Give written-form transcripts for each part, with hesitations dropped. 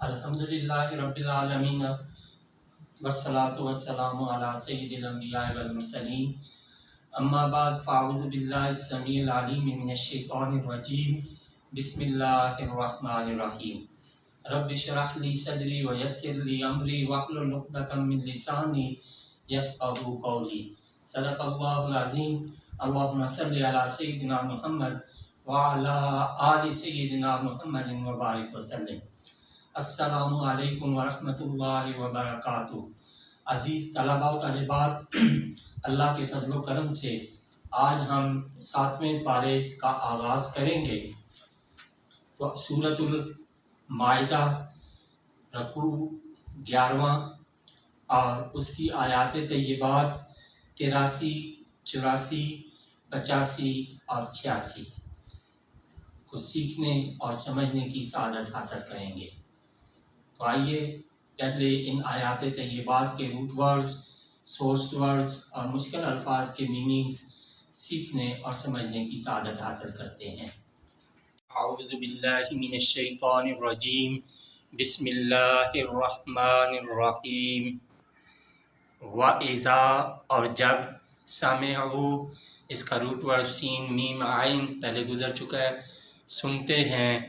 الحمدللہ رب العالمین والصلاة والسلام علی سید الانبیاء والمرسلین اما بعد فاعوذ باللہ السمیع العلیم من الشیطان الرجیم بسم اللہ الرحمن الرحیم رب اشرح لی صدری ویسر لی امری واحلل عقدۃ من لسانی یفقہوا قولی صدق اللہ العظیم اللہم صل علی سیدنا محمد وعلی آل سیدنا محمد وبارک وسلم۔ السلام علیکم ورحمۃ اللہ وبرکاتہ۔ عزیز طلباء و طالبات، اللہ کے فضل و کرم سے آج ہم 7ویں پارے کا آغاز کریں گے۔ تو سورۃ المائدہ رکوع 11واں اور اس کی آیات طیبات 83، 84، 85 اور 86 کو سیکھنے اور سمجھنے کی سعادت حاصل کریں گے۔ تو آئیے پہلے ان آیات طیبات کے روٹ ورڈز، سورس ورڈز اور مشکل الفاظ کے میننگز سیکھنے اور سمجھنے کی سعادت حاصل کرتے ہیں۔ اعوذ باللہ من الشیطان الرجیم، بسم اللہ الرحمن الرحیم۔ وَإِذَا اور جب، سَمِعُوا اس کا روٹ ورڈ سین میم عین پہلے گزر چکا ہے، سنتے ہیں،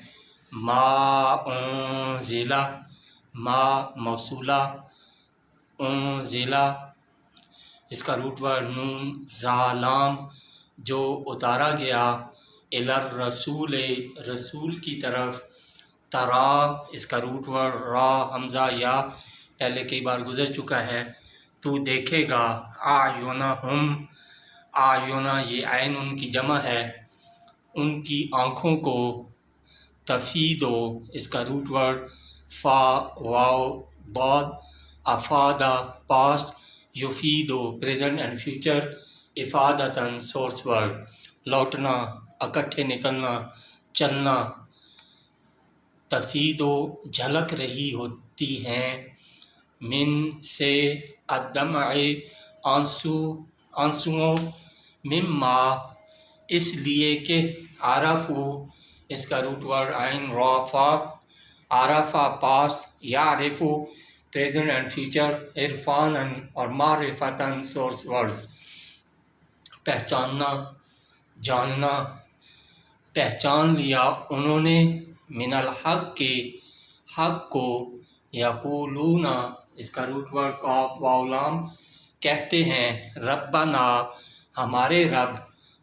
ما انزلہ، ما موصولہ، انزلہ اس کا روٹ ورڈ نون زالام جو اتارا گیا، الرسول رسول کی طرف، ترا اس کا روٹ ورڈ را حمزہ یا پہلے کئی بار گزر چکا ہے، تو دیکھے گا، اعینہم، اعینہ یہ عین ان کی جمع ہے، ان کی آنکھوں کو، تفیدو اس کا روٹ ورڈ فا واو ضاد، افادہ پاسٹ، یفیدو پریزنٹ اینڈ فیوچر، افادتاً سورس ورڈ لوٹنا، اکٹھے نکلنا، چلنا، تفیدو جھلک رہی ہوتی ہیں، من سے، الدمع آنسو، آنسوؤں، مما اس لیے کہ، عرفو اس کا روٹ ورڈ عین را فا، عرفہ پاس، یعرفو پریزنٹ اینڈ فیوچر، عرفاناً اور معرفتاً سورس ورڈز پہچاننا، جاننا، پہچان لیا انہوں نے، من الحق کے حق کو، یقولون اس کا روٹ ورڈ قاف واو لام کہتے ہیں، ربنا ہمارے رب،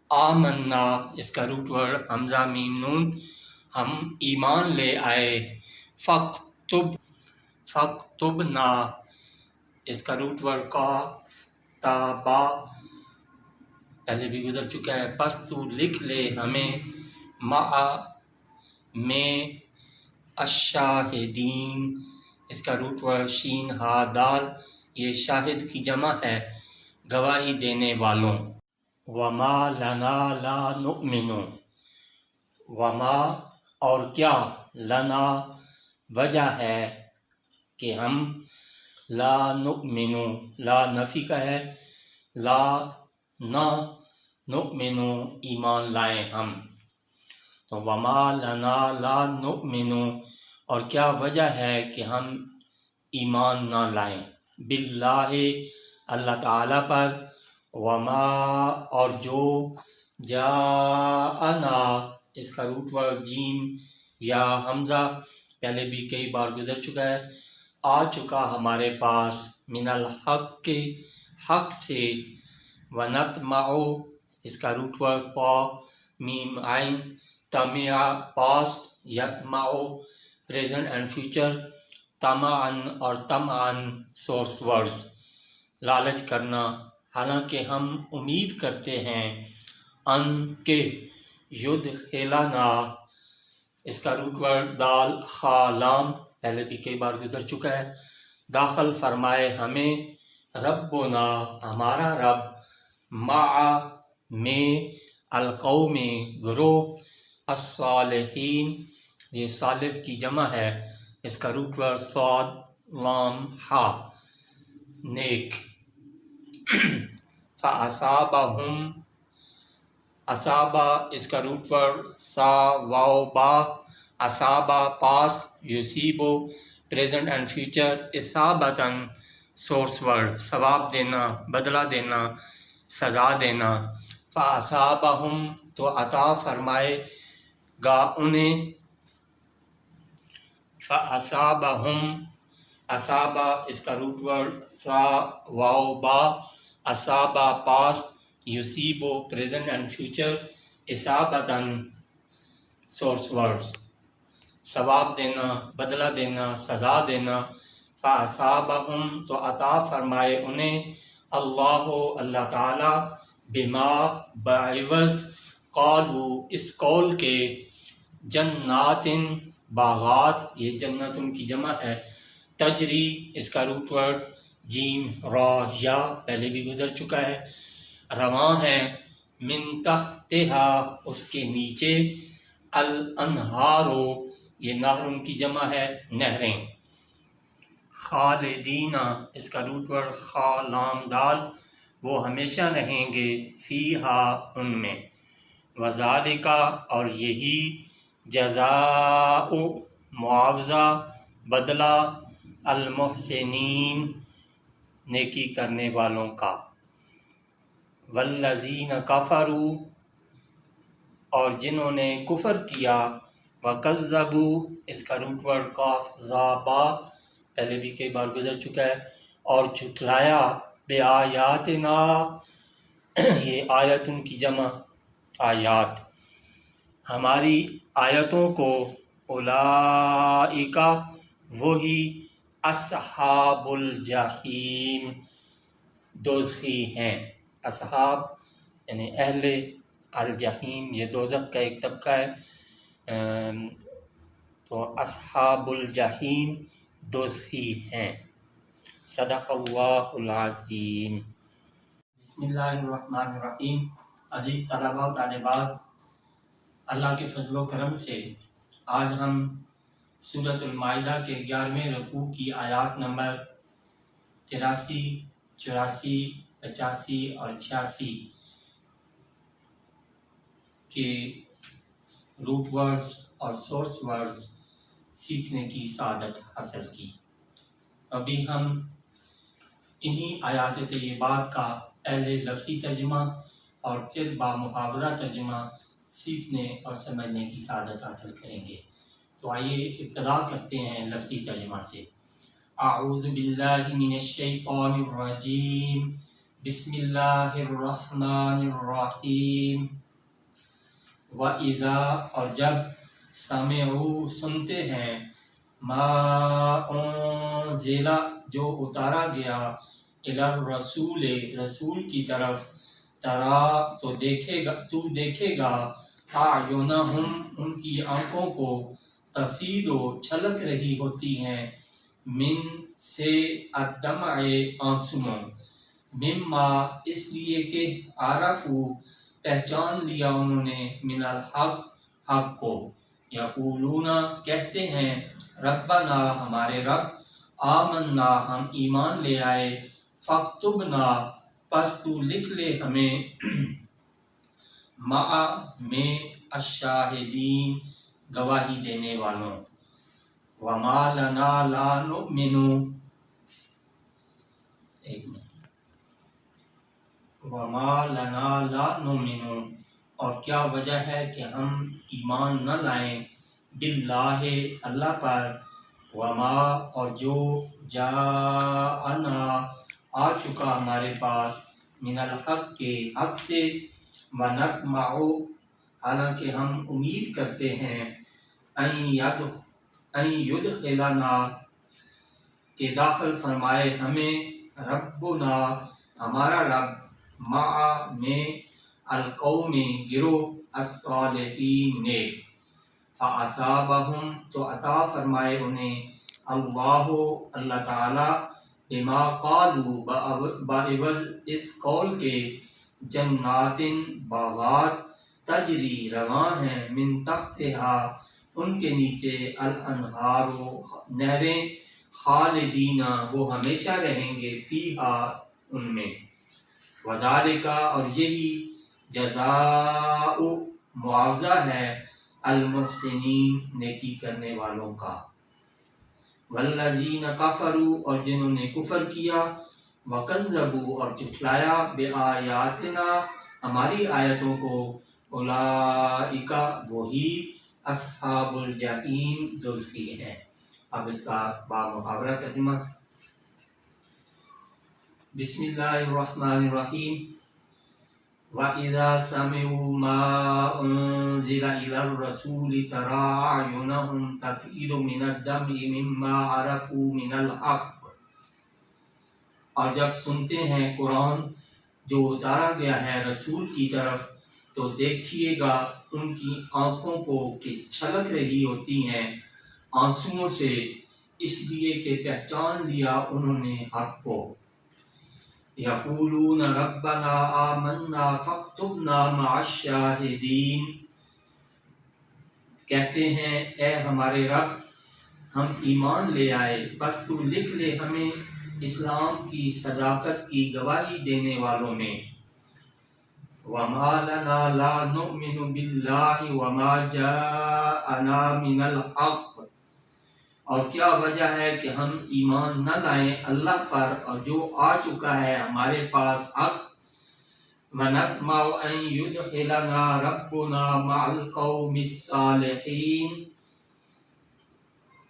آمنا اس کا روٹ ورڈ حمزہ میم نون ہم ایمان لے آئے، فاکتبنا اس کا روٹ ورڈ قاف تا با پہلے بھی گزر چکا ہے، پس تو لکھ لے ہمیں، مع میں، الشاہدین اس کا روٹ ورڈ شین ہا دال یہ شاہد کی جمع ہے، گواہی دینے والوں۔ وما لنا لا نؤمن، وما اور کیا، لنا وجہ ہے کہ ہم، لا نؤمن لا نفی کا ہے، لا نہ، نؤمن ایمان لائیں ہم، تو وما لنا لا نؤمن اور کیا وجہ ہے کہ ہم ایمان نہ لائیں، باللہ اللہ تعالیٰ پر، وما اور جو، جاءنا اس کا روٹ ورڈ جیم یا حمزہ پہلے بھی کئی بار گزر چکا ہے، آ چکا ہمارے پاس، من الحق کے حق سے، ونطمع اس کا روٹ ورڈ پا میم عین، طمع پاسٹ، یطمع پریزنٹ اینڈ فیوچر، طمعاً اور طمعاً سورس ورڈز لالچ کرنا، حالانکہ ہم امید کرتے ہیں، ان کے، یدخلنا اس کا روٹ ورڈ دال خا لام پہلے بھی کئی بار گزر چکا ہے، داخل فرمائے ہمیں، ربنا ہمارا رب، مع میں، القوم گروہ، الصالحین یہ صالح کی جمع ہے، اس کا روٹ ورڈ صاد لام ہا نیک، فاصابہم، اصابہ اس کا روٹ ورڈ سا واو با، اصابہ پاسٹ، یوسیبو پریزنٹ اینڈ فیوچر، اصابتاً سورس ورڈ ثواب دینا، بدلہ دینا، سزا دینا، فاصابہم تو عطا فرمائے گا انہیں، فاصابہم اصابہ اس کا روٹ ورڈ سا واو با، اصابہ پاسٹ، یوسیبو پریزنٹ اینڈ فیوچر، اصابتاً سورس ورڈز ثواب دینا، بدلہ دینا، سزا دینا، فاصابہم تو عطا فرمائے انہیں اللہ تعالی بما بعوض قالوا اس قول کے، جنات باغات، یہ جنت ان کی جمع ہے، تجری اس کا روٹ ورڈ جیم را یا پہلے بھی گزر چکا ہے، رواں ہے، من تحتہا اس کے نیچے، الانہارو یہ نہر ان کی جمع ہے، نہریں، خالدین اس کا روٹ ورڈ خا لام دال وہ ہمیشہ رہیں گے، فیہا ان میں، وذالک اور یہی، جزاء معاوضہ بدلہ، المحسنین نیکی کرنے والوں کا، والذین کفروا اور جنہوں نے کفر کیا، وکذبوا اس کا روٹ ورڈ قاف ذا با پہلے بھی کئی بار گزر چکا ہے، اور جھٹلایا، بآیاتنا یہ آیت ان کی جمع آیات، ہماری آیتوں کو، اولئک وہی، اصحاب الجحیم دوزخی ہیں، اصحاب یعنی اہل الجحیم یہ دوزخ کا ایک طبقہ ہے، تو اصحاب الجحیم دوزخی ہیں۔ صدق اللہ العظیم۔ بسم اللہ الرحمن الرحیم۔ عزیز طلباء و طالبات، اللہ کے فضل و کرم سے آج ہم سورۃ المائدہ کے 11ویں رکوع کی آیات نمبر 83، 84، 85 اور 86 کے روٹ ورڈز اور سورس ورڈز سیکھنے کی سعادت حاصل کی۔ ابھی ہم انہی آیات طیبات کا پہلے لفظی ترجمہ اور پھر بامحاورہ ترجمہ سیکھنے اور سمجھنے کی سعادت حاصل کریں گے۔ تو آئیے ابتدا کرتے ہیں لفظی ترجمہ سے۔ اعوذ باللہ من الشیطان الرجیم، بسم اللہ الرحمن الرحیم۔ وَإِذَا اور جب، سمعوا سنتے ہیں، ما انزل جو اتارا گیا، الی الرسول رسول کی طرف، ترا تو دیکھے گا، اعینہم ان کی آنکھوں کو، تفیض چھلک رہی ہوتی ہیں، من سے الدمع آنسوؤں، مما اس لیے کہ عرفوا پہچان لیا انہوں نے، من الحق حق کو، یقولون کہتے ہیں، ربنا ہمارے رب، آمنا ہم ایمان لے آئے، فاکتبنا پس تو لکھ لے ہمیں، مع میں الشاہدین گواہی دینے والوں، وما لنا لا نؤمن وما لنا لا نؤمن اور کیا وجہ ہے کہ ہم ایمان نہ لائیں، باللہ اللہ پر، وما اور جو جاءنا آ چکا ہمارے پاس، من الحق کے حق سے، ونطمع حالانکہ ہم امید کرتے ہیں، ان یدخلنا کہ داخل فرمائے ہمیں، ربنا ہمارا رب، مع میں القوم گروہ، الصالحین نیک، فاصابہم تو عطا فرمائے انہیں، اللہ تعالی، بما قالوا بعوض اس قول کے، جنات باغات، تجری رواں ہیں، من تحتہا ان کے نیچے، الانہار نہریں، خالدین وہ ہمیشہ رہیں گے، فیہا ان میں، وذالک اور یہی، جزاء معاوضہ ہے، المحسنین نیکی کرنے والوں کا، والذین کفروا اور جنہوں نے کفر کیا، وکذبوا اور جھٹلایا، بآیاتنا ہماری آیتوں کو، اولئک وہی اصحاب الجحیم دوزخی ہیں۔ اب اس کا محاورہ ترجمہ۔ بسم اللہ الرحمن الرحیم۔ وَإِذَا سَمِعُوا مَا أُنزِلَ إِلَى الرَّسُولِ تَرَىٰ أَعْيُنَهُمْ تَفِيضُ مِنَ الدَّمْعِ مِمَّا عَرَفُوا مِنَ الْحَقِّ، اور جب سنتے ہیں قرآن جو اتارا گیا ہے رسول کی طرف، تو دیکھیے گا ان کی آنکھوں کو کہ چھلک رہی ہوتی ہیں آنسوؤں سے، اس لیے کہ پہچان لیا انہوں نے حق کو۔ یقولون ربنا آمنا فاکتبنا مع الشاہدین، کہتے ہیں اے ہمارے رب ہم ایمان لے آئے، بس تو لکھ لے ہمیں اسلام کی صداقت کی گواہی دینے والوں میں۔ وما لنا لا نؤمن باللہ وما جاءنا من الحق، اور کیا وجہ ہے کہ ہم ایمان نہ لائیں اللہ پر اور جو آ چکا ہے ہمارے پاس حق۔ وَنَطْمَعُ أَن يُدْخِلَنَا رَبُّنَا مَعَ الْقَوْمِ الصَّالِحِينَ،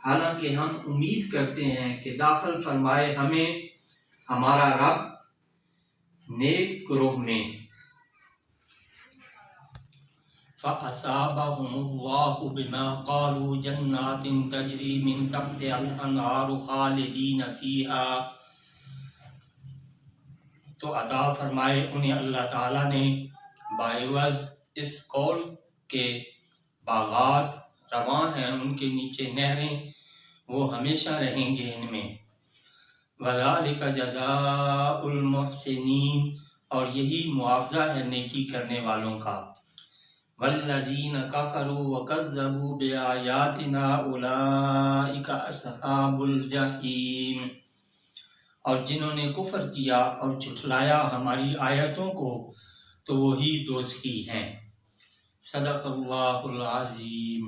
حالانکہ ہم امید کرتے ہیں کہ داخل فرمائے ہمیں ہمارا رب نیک گروہ میں۔ فَأَصَابَهُمُ اللَّهُ بِمَا قَالُوا جَنَّاتٍ تَجْرِي مِن تَحْتِهَا الْأَنْهَارُ خَالِدِينَ فِيهَا، تو عطا فرمائے انہیں اللہ تعالیٰ نے باعوض اس قول کے باغات رواں ہیں ان کے نیچے نہریں، وہ ہمیشہ رہیں گے ان میں۔ وَذَلِكَ جَزَاءُ الْمُحْسِنِينَ، اور یہی معاوضہ ہے نیکی کرنے والوں کا۔ وَالَّذِينَ كَفَرُوا وَكَذَّبُوا بِآيَاتِنَا أُولَئِكَ أَصْحَابُ الْجَحِيمِ، اور جنہوں نے کفر کیا اور جھٹلایا ہماری آیتوں کو تو وہی دوزخی ہیں۔ صدق اللہ العظیم۔